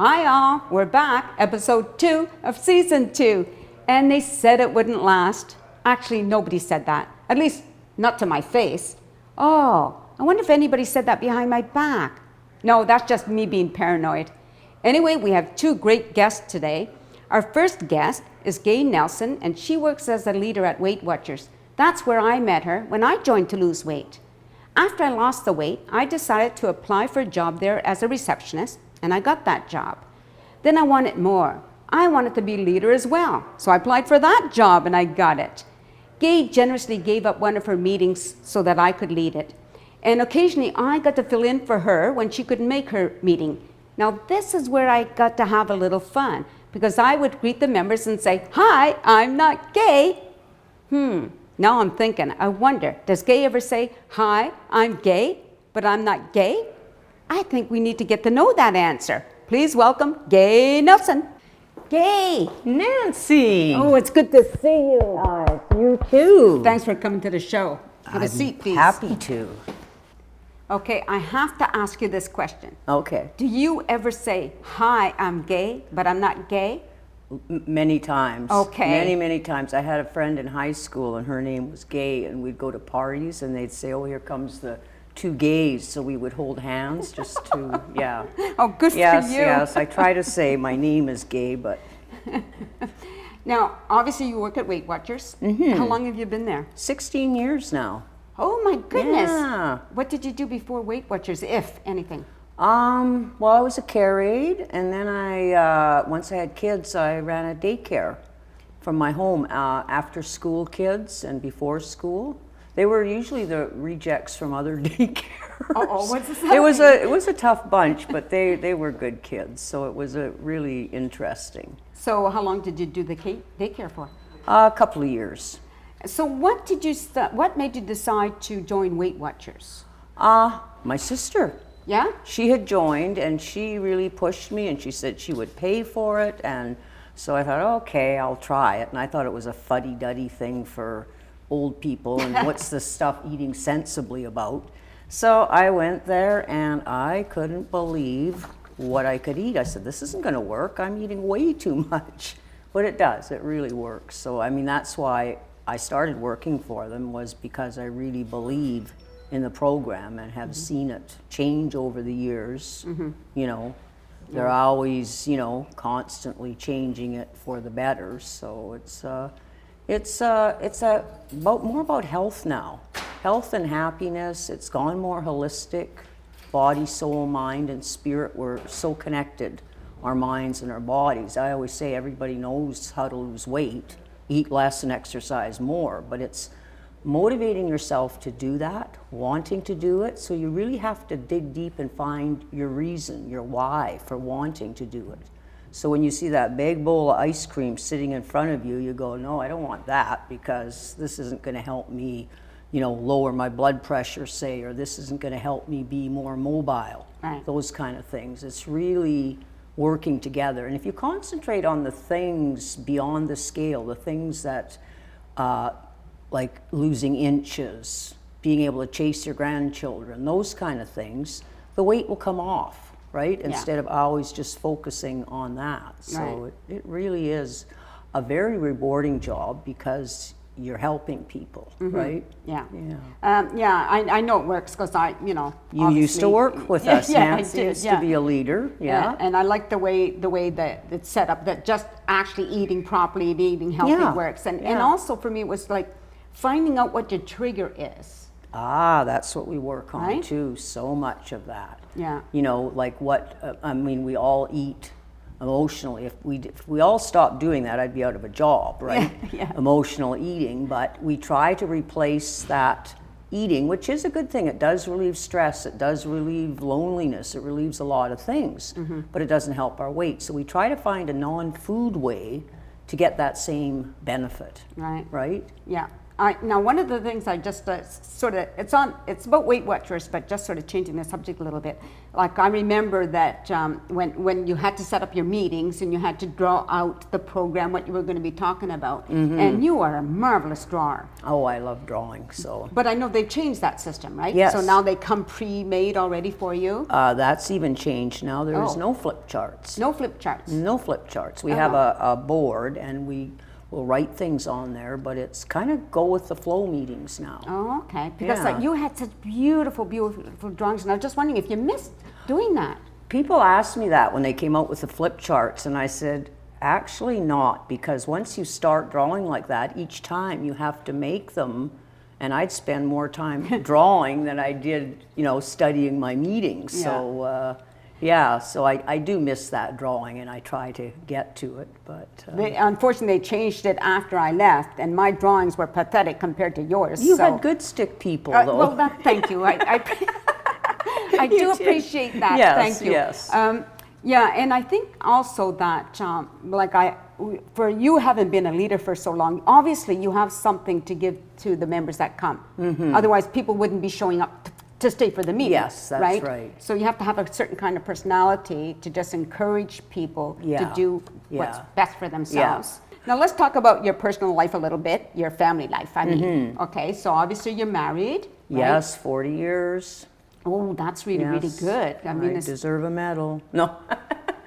Hi all, we're back, episode 2 of season 2. And they said it wouldn't last. Actually, nobody said that. At least, not to my face. Oh, I wonder if anybody said that behind my back. No, that's just me being paranoid. Anyway, we have 2 great guests today. Our first guest is Gay Nelson, and she works as a leader at Weight Watchers. That's where I met her when I joined to lose weight. After I lost the weight, I decided to apply for a job there as a receptionist, and I got that job. Then I wanted more. I wanted to be leader as well, so I applied for that job and I got it. Gay generously gave up one of her meetings so that I could lead it. And occasionally I got to fill in for her when she couldn't make her meeting. Now this is where I got to have a little fun, because I would greet the members and say, "Hi, I'm not gay." Now I'm thinking, I wonder, does Gay ever say, "Hi, I'm gay, but I'm not gay"? I think we need to get to know that answer. Please welcome Gay Nelson. Gay. Nancy. Oh, it's good to see you. You too. Thanks for coming to the show. Have a seat, please. Happy to. Okay, I have to ask you this question. Okay. Do you ever say, "Hi, I'm gay, but I'm not gay"? Many times. Okay. Many times. I had a friend in high school and her name was Gay, and we'd go to parties and they'd say, "Oh, here comes the 2 gays." So we would hold hands just to, yeah. Oh, good for you. Yes. I try to say my name is Gay, but. Now, obviously you work at Weight Watchers. Mm-hmm. How long have you been there? 16 years now. Oh my goodness. Yeah. What did you do before Weight Watchers, if anything? Well, I was a care aide, and then once I had kids, I ran a daycare from my home, after school kids and before school. They were usually the rejects from other daycares. What's this? It was a tough bunch, but they were good kids, so it was really interesting. So how long did you do the daycare for? A couple of years. So what made you decide to join Weight Watchers? My sister. Yeah? She had joined and she really pushed me, and she said she would pay for it, and so I thought, okay, I'll try it. And I thought it was a fuddy-duddy thing for old people, and what's this stuff eating sensibly about? So I went there and I couldn't believe what I could eat. I said, this isn't going to work. I'm eating way too much. But it does. It really works. So, I mean, that's why I started working for them, was because I really believe in the program and have seen it change over the years. You know, they're always, constantly changing it for the better. So it's more about health now, health and happiness. It's gone more holistic, body, soul, mind, and spirit. We're so connected, our minds and our bodies. I always say everybody knows how to lose weight, eat less and exercise more, but it's motivating yourself to do that, wanting to do it. So you really have to dig deep and find your reason, your why for wanting to do it. So when you see that big bowl of ice cream sitting in front of you, you go, no, I don't want that, because this isn't going to help me, lower my blood pressure, say, or this isn't going to help me be more mobile. Right. Those kind of things. It's really working together. And if you concentrate on the things beyond the scale, the things that, like losing inches, being able to chase your grandchildren, those kind of things, the weight will come off, right? Instead of always just focusing on that. So it really is a very rewarding job, because you're helping people, right? Yeah. I know it works, because You used to work with us, Nancy. I did, used to be a leader, And I like the way that it's set up, that just actually eating properly and eating healthy works. And also for me, it was like finding out what your trigger is. That's what we work on, right? too. So much of that. Yeah. Like we all eat emotionally. If we all stopped doing that, I'd be out of a job, right? Yeah. Emotional eating, but we try to replace that eating, which is a good thing. It does relieve stress. It does relieve loneliness. It relieves a lot of things, but it doesn't help our weight. So we try to find a non-food way to get that same benefit. Right. Right? Yeah. Now, one of the things I just sort of, it's about Weight Watchers, but just sort of changing the subject a little bit. Like I remember that when you had to set up your meetings and you had to draw out the program, what you were going to be talking about, and you are a marvelous drawer. Oh, I love drawing, so. But I know they've changed that system, right? Yes. So now they come pre-made already for you? That's even changed now. There is Oh. no flip charts. No flip charts? No flip charts. We have a board, and we'll write things on there, but it's kind of go with the flow meetings now. Oh, okay. Because Yeah. like, you had such beautiful, beautiful drawings, and I was just wondering if you missed doing that. People asked me that when they came out with the flip charts, and I said, actually not, because once you start drawing like that, each time you have to make them, and I'd spend more time drawing than I did, studying my meetings. Yeah. So, so I do miss that drawing, and I try to get to it, but... Unfortunately, they changed it after I left, and my drawings were pathetic compared to yours. You so. had good stick people, though. Well, thank you. I do You did. appreciate that. Yes, Thank you. yes. Yeah, and I think also that, for you having been a leader for so long, obviously you have something to give to the members that come. Otherwise, people wouldn't be showing up to stay for the meeting. Yes, that's right. So you have to have a certain kind of personality to just encourage people to do what's best for themselves. Now let's talk about your personal life a little bit, your family life. I mean, okay, so obviously you're married. Right? Yes, 40 years. Oh, that's really, really good. I mean, I deserve a medal. No.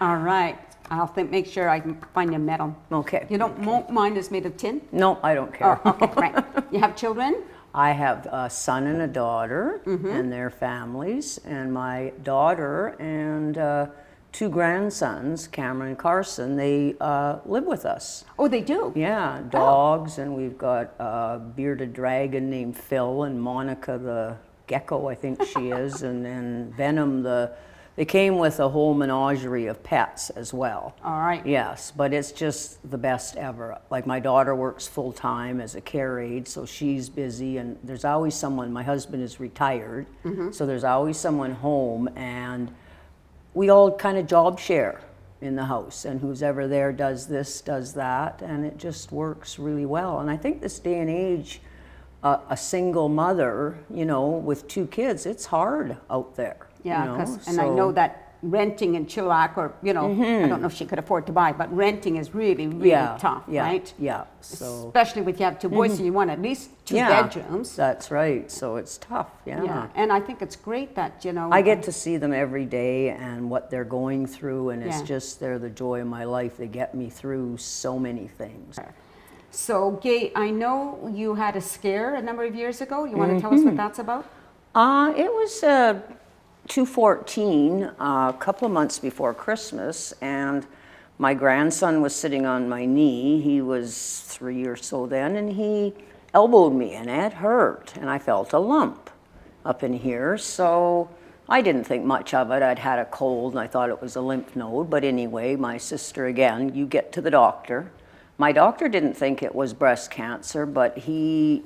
all right. I'll make sure I can find your medal. Okay. You don't, mine is made of tin? No, I don't care. Oh, okay, right. You have children? I have a son and a daughter and their families, and my daughter and 2 grandsons, Cameron and Carson, they live with us. Oh, they do? Yeah, dogs, and we've got a bearded dragon named Phil, and Monica the gecko, I think she is, and then Venom they came with a whole menagerie of pets as well. All right. Yes, but it's just the best ever. Like my daughter works full time as a care aide, so she's busy, and there's always someone. My husband is retired, so there's always someone home, and we all kind of job share in the house, and who's ever there does this, does that, and it just works really well. And I think this day and age, a single mother, with 2 kids, it's hard out there. Yeah, and I know that renting in Chilliwack, or, I don't know if she could afford to buy, but renting is really, really tough, right? Yeah, so... Especially if you have 2 boys, so you want at least 2 bedrooms. That's right, so it's tough, Yeah, and I think it's great that, I get to see them every day and what they're going through, and it's just, they're the joy of my life. They get me through so many things. So, Gay, I know you had a scare a number of years ago. You want to tell us what that's about? It was 2014, a couple of months before Christmas, and my grandson was sitting on my knee. He was 3 or so then, and he elbowed me, and it hurt, and I felt a lump up in here. So I didn't think much of it. I'd had a cold, and I thought it was a lymph node. But anyway, my sister, again, you get to the doctor. My doctor didn't think it was breast cancer, but he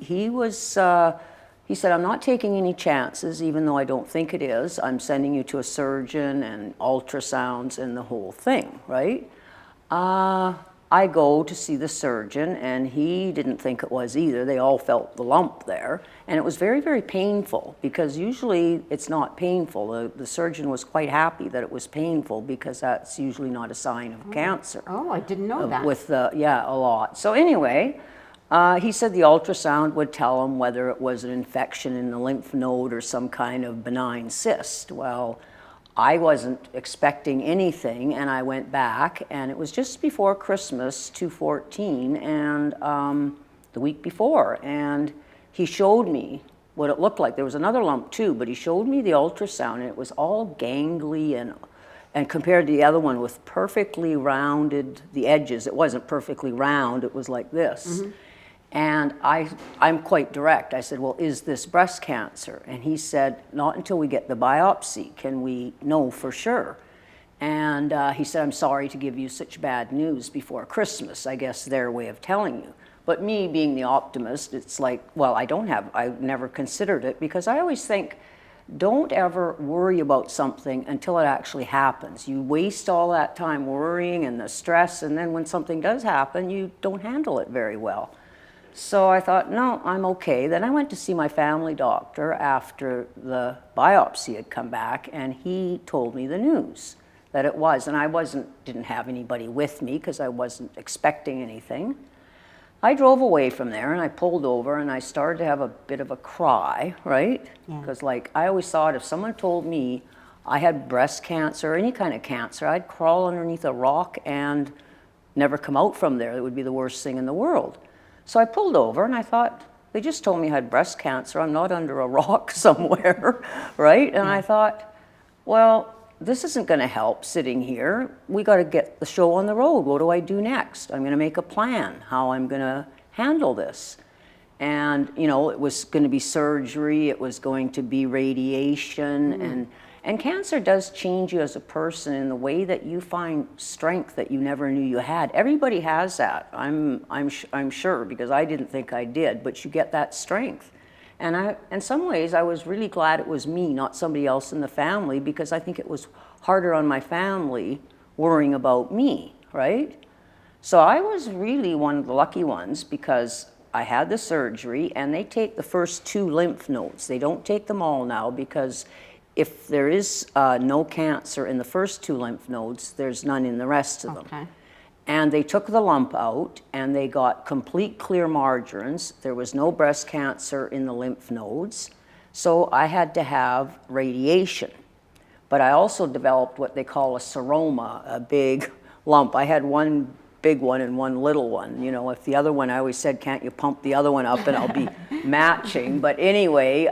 said, I'm not taking any chances, even though I don't think it is. I'm sending you to a surgeon and ultrasounds and the whole thing, right? I go to see the surgeon, and he didn't think it was either. They all felt the lump there, and it was very, very painful, because usually it's not painful. The surgeon was quite happy that it was painful, because that's usually not a sign of cancer. Oh, I didn't know that. A lot. So anyway, he said the ultrasound would tell him whether it was an infection in the lymph node or some kind of benign cyst. Well, I wasn't expecting anything, and I went back, and it was just before Christmas, 2014, and the week before, and he showed me what it looked like. There was another lump too, but he showed me the ultrasound, and it was all gangly, and compared to the other one with perfectly rounded, the edges, it wasn't perfectly round, it was like this. And I'm quite direct. I said, well, is this breast cancer? And he said, not until we get the biopsy can we know for sure. And he said, I'm sorry to give you such bad news before Christmas. I guess their way of telling you. But me being the optimist, it's like, well, I've never considered it, because I always think, don't ever worry about something until it actually happens. You waste all that time worrying and the stress, and then when something does happen, you don't handle it very well. So I thought, no, I'm okay. Then I went to see my family doctor after the biopsy had come back, and he told me the news that it was. And I didn't have anybody with me because I wasn't expecting anything. I drove away from there and I pulled over and I started to have a bit of a cry, right? Because like I always thought if someone told me I had breast cancer or any kind of cancer, I'd crawl underneath a rock and never come out from there. It would be the worst thing in the world. So I pulled over and I thought, they just told me I had breast cancer. I'm not under a rock somewhere, right? And I thought, well, this isn't going to help sitting here. We got to get the show on the road. What do I do next? I'm going to make a plan how I'm going to handle this. And, you know, it was going to be surgery. It was going to be radiation. And cancer does change you as a person in the way that you find strength that you never knew you had. Everybody has that. I'm sure, because I didn't think I did, but you get that strength. And in some ways, I was really glad it was me, not somebody else in the family, because I think it was harder on my family worrying about me, right? So I was really one of the lucky ones because I had the surgery and they take the first 2 lymph nodes. They don't take them all now because if there is no cancer in the first 2 lymph nodes, there's none in the rest of them. And they took the lump out and they got complete clear margins. There was no breast cancer in the lymph nodes. So I had to have radiation. But I also developed what they call a seroma, a big lump. I had one big one and one little one. You know, if the other one, I always said, can't you pump the other one up and I'll be matching. But anyway,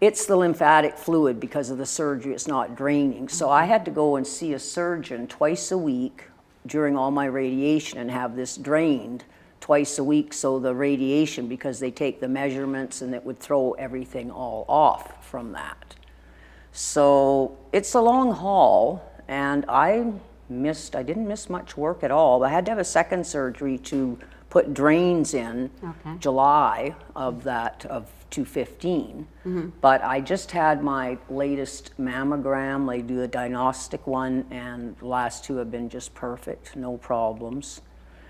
it's the lymphatic fluid because of the surgery. It's not draining. So I had to go and see a surgeon twice a week during all my radiation and have this drained twice a week. So the radiation, because they take the measurements and it would throw everything all off from that. So it's a long haul, and I didn't miss much work at all. I had to have a second surgery to put drains in July of 2015. But I just had my latest mammogram. They do a diagnostic one, and the last 2 have been just perfect, no problems.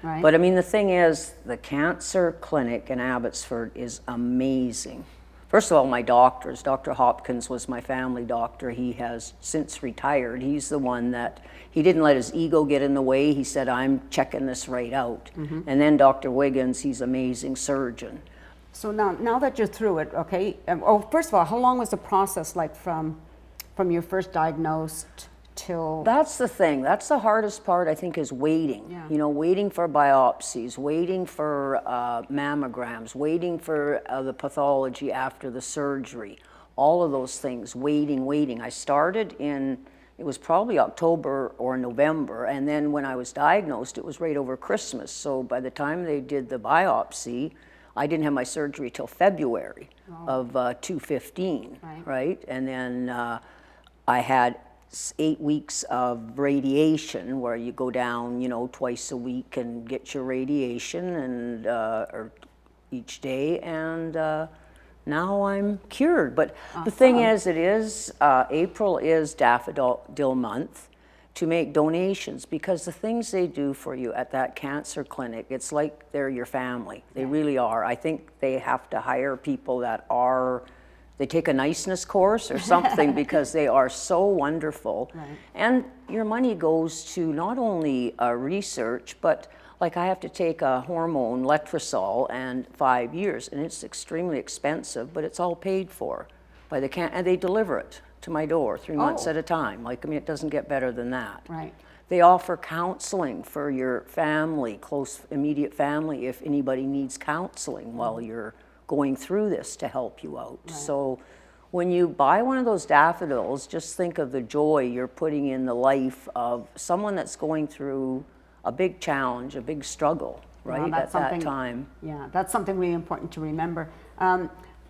Right. But I mean, the thing is, the cancer clinic in Abbotsford is amazing. First of all, my doctors, Dr. Hopkins was my family doctor. He has since retired. He's the one that, he didn't let his ego get in the way. He said, I'm checking this right out. And then Dr. Wiggins, he's an amazing surgeon. So now that you're through it, okay, first of all, how long was the process like from your first diagnosed till? That's the thing. That's the hardest part, I think, is waiting. You know, waiting for biopsies, waiting for mammograms, waiting for the pathology after the surgery, all of those things, waiting. I started it was probably October or November, and then when I was diagnosed, it was right over Christmas. So by the time they did the biopsy, I didn't have my surgery till February of 2015, right? And then I had 8 weeks of radiation where you go down, you know, twice a week and get your radiation and or each day, and now I'm cured. But the thing is, April is Daffodil Month to make donations, because the things they do for you at that cancer clinic, it's like they're your family. They really are. I think they have to hire people that they take a niceness course or something because they are so wonderful. And your money goes to not only research, but like I have to take a hormone, letrozole, and 5 years, and it's extremely expensive, but it's all paid for by and they deliver it to my door 3 months at a time. Like, I mean, it doesn't get better than that. They offer counseling for your family, close, immediate family, if anybody needs counseling while you're going through this to help you out. So when you buy one of those daffodils, just think of the joy you're putting in the life of someone that's going through a big challenge, a big struggle, right, at that time. Yeah, that's something really important to remember.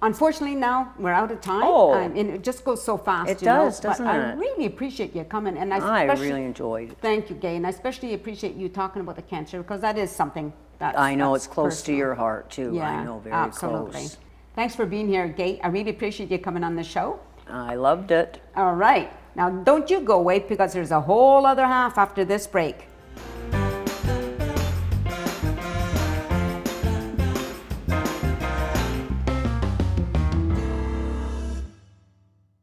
Unfortunately, now we're out of time. And it just goes so fast. It does, doesn't it? I really appreciate you coming. And I really enjoyed it. Thank you, Gay. And I especially appreciate you talking about the cancer, because that is something I know it's close personal to your heart, too. Yeah, I know, very absolutely. close. Thanks for being here, Gay. I really appreciate you coming on the show. I loved it. All right. Now, don't you go away, because there's a whole other half after this break.